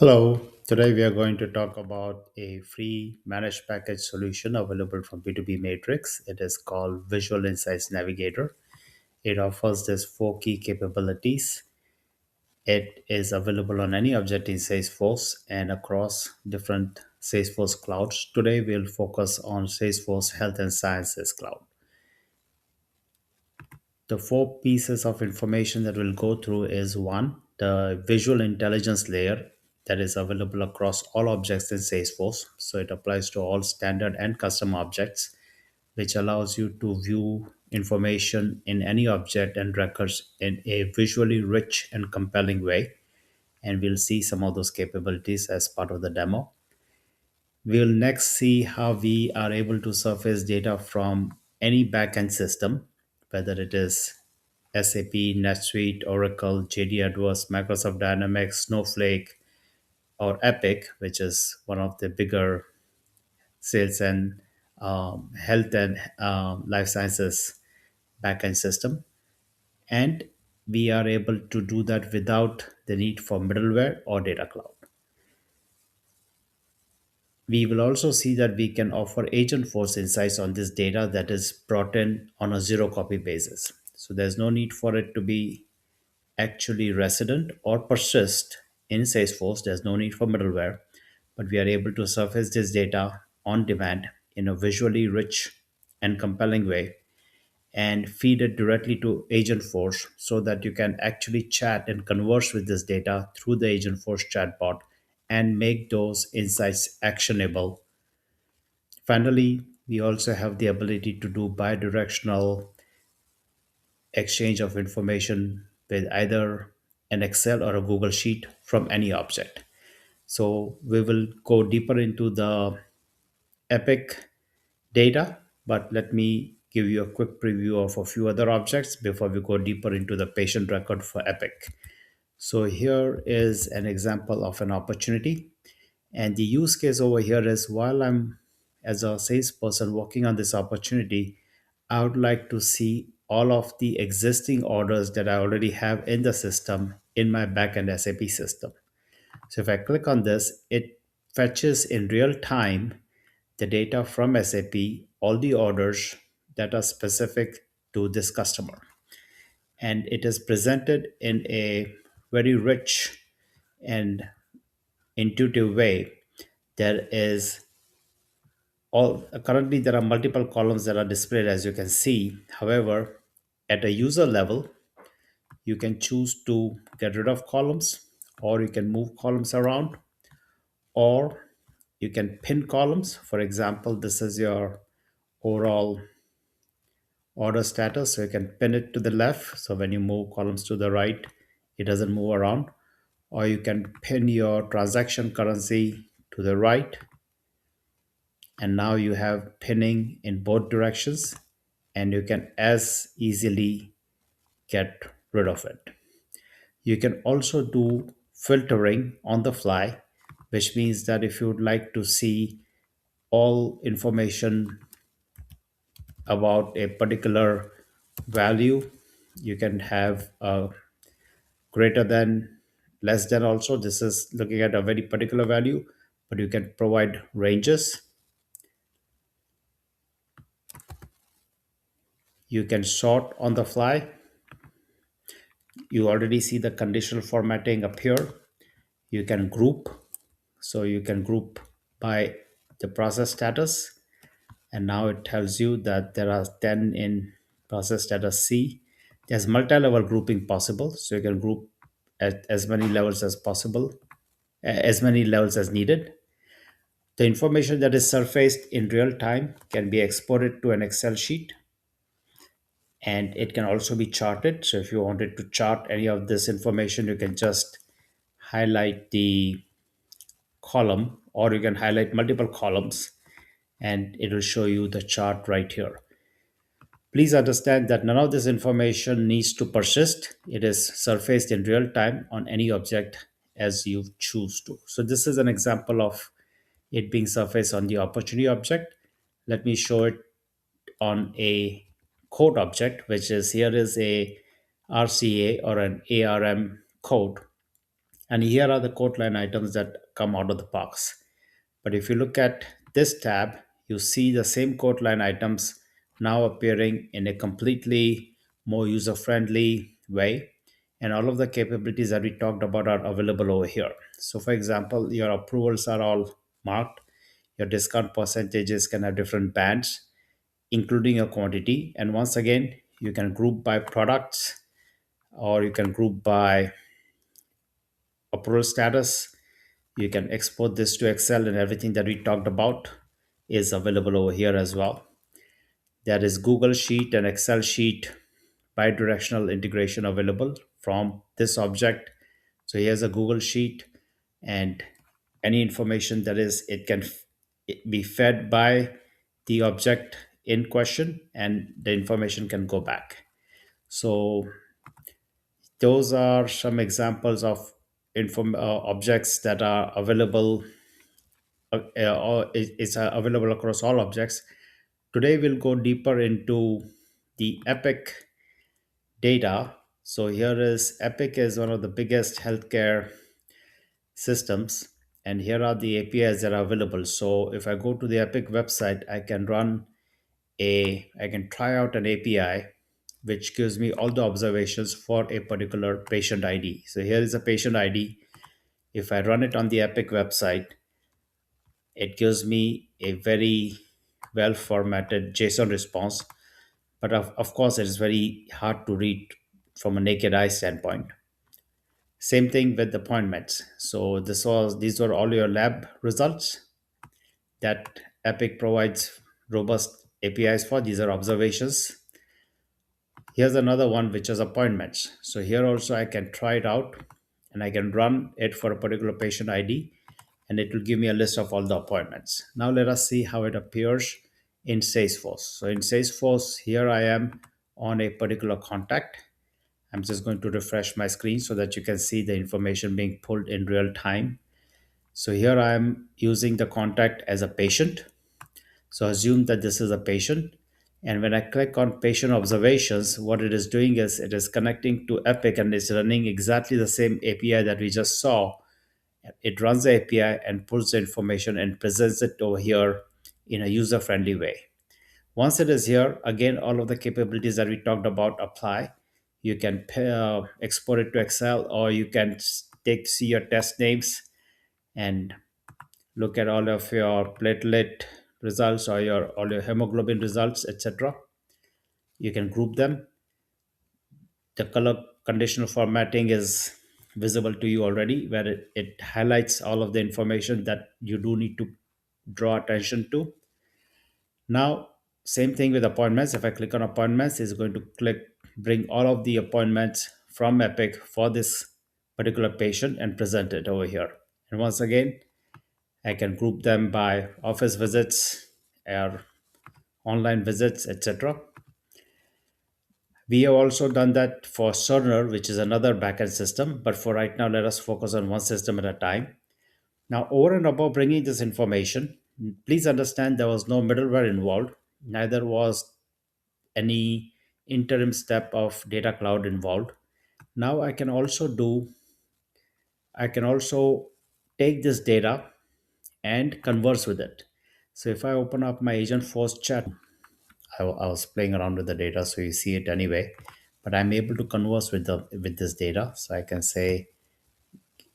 Hello, today we are going to talk about a free managed package solution available from B2B Matrix. It is called Visual Insights Navigator. It offers these four key capabilities. It is available on any object in Salesforce and across different Salesforce clouds. Today we'll focus on Salesforce Health and Sciences Cloud. The four pieces of information that we'll go through is one, the visual intelligence layer that is available across all objects in Salesforce. So it applies to all standard and custom objects, which allows you to view information in any object and records in a visually rich and compelling way. And we'll see some of those capabilities as part of the demo. We'll next see how we are able to surface data from any backend system, whether it is SAP, NetSuite, Oracle, JD Edwards, Microsoft Dynamics, Snowflake, or Epic, which is one of the bigger sales and health and life sciences backend system. And we are able to do that without the need for middleware or data cloud. We will also see that we can offer Agentforce insights on this data that is brought in on a zero copy basis. So there's no need for it to be actually resident or persist in Salesforce. There's no need for middleware, but we are able to surface this data on demand in a visually rich and compelling way and feed it directly to Agentforce so that you can actually chat and converse with this data through the Agentforce chatbot and make those insights actionable. Finally, we also have the ability to do bidirectional exchange of information with either an Excel or a Google Sheet from any object. So we will go deeper into the Epic data, but let me give you a quick preview of a few other objects before we go deeper into the patient record for Epic. So here is an example of an opportunity. And the use case over here is while I'm as a salesperson working on this opportunity, I would like to see all of the existing orders that I already have in the system in my backend SAP system. So if I click on this, it fetches in real time the data from SAP, all the orders that are specific to this customer. And it is presented in a very rich and intuitive way. There is all currently there are multiple columns that are displayed as you can see. However, at a user level, you can choose to get rid of columns, or you can move columns around, or you can pin columns. For example, this is your overall order status, so you can pin it to the left, so when you move columns to the right it doesn't move around. Or you can pin your transaction currency to the right, and now you have pinning in both directions, and you can as easily get rid of it. You can also do filtering on the fly, which means that if you would like to see all information about a particular value, you can have a greater than, less than. Also, this is looking at a very particular value, but you can provide ranges. You can sort on the fly. You already see the conditional formatting appear. You can group, so you can group by the process status, and now it tells you that there are 10 in process status C. There's multi-level grouping possible, so you can group at as many levels as possible, as many levels as needed. The information that is surfaced in real time can be exported to an Excel sheet, and it can also be charted. So if you wanted to chart any of this information, you can just highlight the column, or you can highlight multiple columns, and it will show you the chart right here. Please understand that none of this information needs to persist. It is surfaced in real time on any object as you choose to. So this is an example of it being surfaced on the opportunity object. Let me show it on a code object, which is here is a RCA or an ARM code. And here are the quote line items that come out of the box. But if you look at this tab, you see the same quote line items now appearing in a completely more user friendly way. And all of the capabilities that we talked about are available over here. So, for example, your approvals are all marked, your discount percentages can have different bands, including your quantity. And once again, you can group by products or you can group by approval status. You can export this to Excel, and everything that we talked about is available over here as well. There is Google Sheet and Excel Sheet bidirectional integration available from this object. So here's a Google Sheet, and any information that is, it can be fed by the object in question, and the information can go back. So those are some examples of objects that are available, or is available across all objects. Today we'll go deeper into the Epic data. So here is Epic is one of the biggest healthcare systems, and here are the APIs that are available. So if I go to the Epic website, I can try out an API which gives me all the observations for a particular patient ID. So here is a patient ID. If I run it on the Epic website, it gives me a very well formatted JSON response, but of course, it is very hard to read from a naked eye standpoint. Same thing with appointments. So these were all your lab results that Epic provides robust APIs for. These are observations. Here's another one which is appointments. So here also I can try it out and I can run it for a particular patient ID, and it will give me a list of all the appointments. Now let us see how it appears in Salesforce. So in Salesforce, here I am on a particular contact. I'm just going to refresh my screen so that you can see the information being pulled in real time. So here I am using the contact as a patient. So assume that this is a patient. And when I click on patient observations, what it is doing is it is connecting to Epic and it's running exactly the same API that we just saw. It runs the API and pulls the information and presents it over here in a user friendly way. Once it is here, again, all of the capabilities that we talked about apply. You can export it to Excel, or you can see your test names and look at all of your platelet results or all your hemoglobin results, etc. You can group them. The color conditional formatting is visible to you already, where it highlights all of the information that you do need to draw attention to. Now, same thing with appointments. If I click on appointments, it's going to bring all of the appointments from Epic for this particular patient and present it over here. And once again, I can group them by office visits or online visits, etc. We have also done that for Cerner, which is another backend system. But for right now, let us focus on one system at a time. Now, over and above bringing this information, please understand there was no middleware involved, neither was any interim step of data cloud involved. Now I can also take this data and converse with it. So if I open up my Agentforce chat, I was playing around with the data, so you see it anyway. But I'm able to converse with this data. So I can say,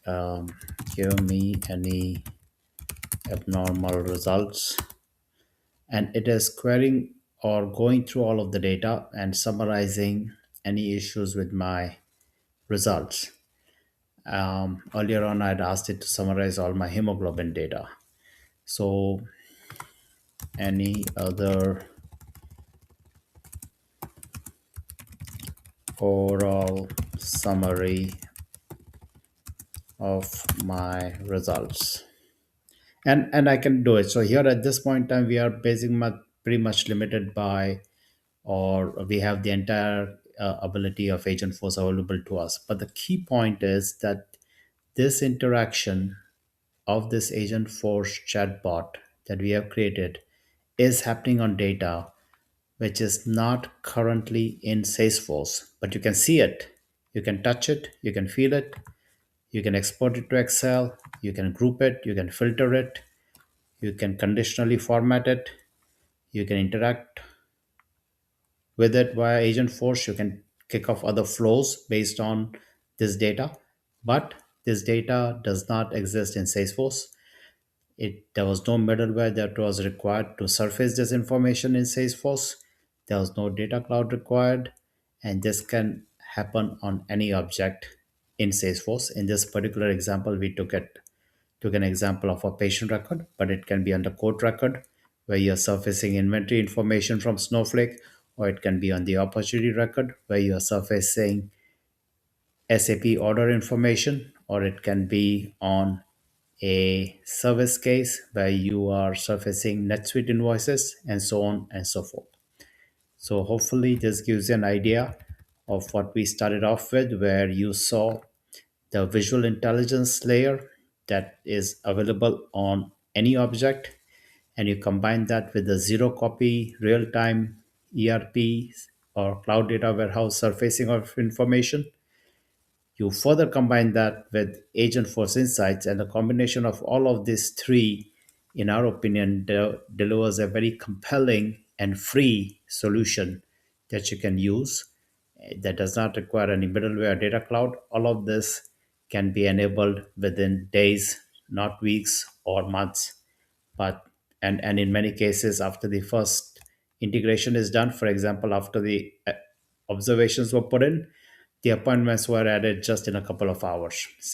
give me any abnormal results, and it is querying or going through all of the data and summarizing any issues with my results. Earlier on, I'd asked it to summarize all my hemoglobin data. So, any other overall summary of my results, and I can do it. So here at this point in time, we are pretty much limited by, or we have the entire ability of Agentforce available to us. But the key point is that this interaction of this Agentforce chatbot that we have created is happening on data which is not currently in Salesforce, but you can see it, you can touch it, you can feel it, You can export it to Excel, you can group it, you can filter it, you can conditionally format it, you can interact with it via Agentforce. You can kick off other flows based on this data. But this data does not exist in Salesforce. There was no middleware that was required to surface this information in Salesforce. There was no data cloud required, and this can happen on any object in Salesforce. In this particular example, we took an example of a patient record, but it can be on the quote record where you're surfacing inventory information from Snowflake, or it can be on the opportunity record where you're surfacing SAP order information, or it can be on a service case where you are surfacing NetSuite invoices, and so on and so forth. So, hopefully, this gives you an idea of what we started off with, where you saw the visual intelligence layer that is available on any object, and you combine that with the zero copy real time ERP or cloud data warehouse surfacing of information. You further combine that with Agent Force Insights, and the combination of all of these three, in our opinion, delivers a very compelling and free solution that you can use that does not require any middleware data cloud. All of this can be enabled within days, not weeks or months. But and in many cases, after the first integration is done, for example, after the observations were put in, the appointments were added just in a couple of hours.